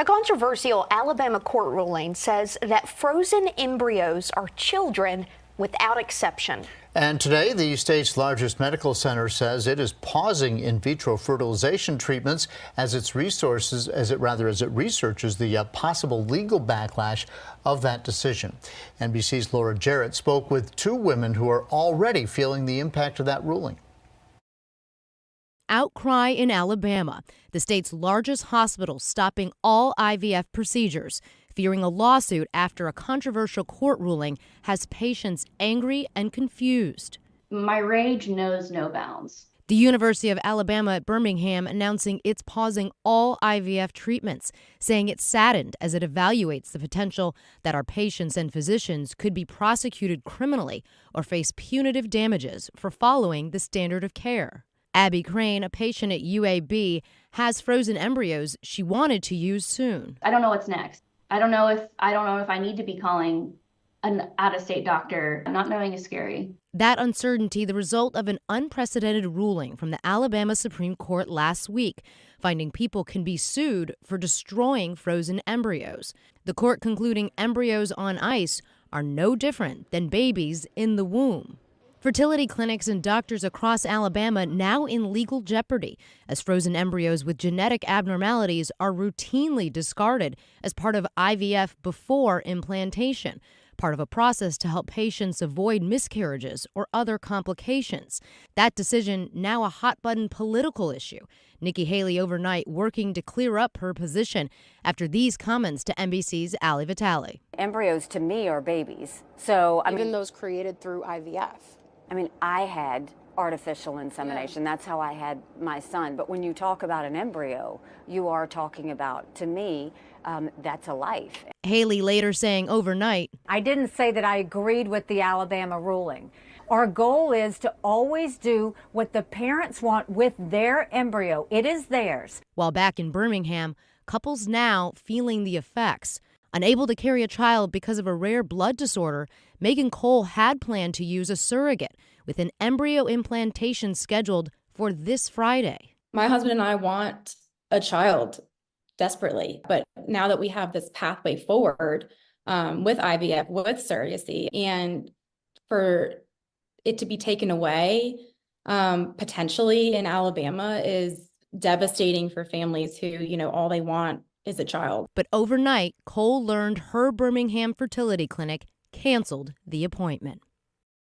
A controversial Alabama court ruling says that frozen embryos are children without exception. And today, the state's largest medical center says it is pausing in vitro fertilization treatments as it researches the possible legal backlash of that decision. NBC's Laura Jarrett spoke with two women who are already feeling the impact of that ruling. Outcry in Alabama, the state's largest hospital stopping all IVF procedures, fearing a lawsuit after a controversial court ruling has patients angry and confused. My rage knows no bounds. The University of Alabama at Birmingham announcing it's pausing all IVF treatments, saying it's saddened as it evaluates the potential that our patients and physicians could be prosecuted criminally or face punitive damages for following the standard of care. Abby Crane, a patient at UAB, has frozen embryos she wanted to use soon. I don't know what's next. I don't know if I need to be calling an out-of-state doctor. Not knowing is scary. That uncertainty, the result of an unprecedented ruling from the Alabama Supreme Court last week, finding people can be sued for destroying frozen embryos. The court concluding embryos on ice are no different than babies in the womb. Fertility clinics and doctors across Alabama now in legal jeopardy as frozen embryos with genetic abnormalities are routinely discarded as part of IVF before implantation, part of a process to help patients avoid miscarriages or other complications. That decision now a hot-button political issue. Nikki Haley overnight working to clear up her position after these comments to NBC's Ali Vitale. Embryos to me are babies. So even those created through IVF. I had artificial insemination. That's how I had my son. But when you talk about an embryo, you are talking about, to me, that's a life. Haley later saying overnight, I didn't say that I agreed with the Alabama ruling. Our goal is to always do what the parents want with their embryo. It is theirs. While back in Birmingham, couples now feeling the effects. Unable to carry a child because of a rare blood disorder, Megan Cole had planned to use a surrogate with an embryo implantation scheduled for this Friday. My husband and I want a child desperately, but now that we have this pathway forward with IVF, with surrogacy, and for it to be taken away potentially in Alabama is devastating for families who, all they want is a child. But overnight, Cole learned her Birmingham fertility clinic canceled the appointment.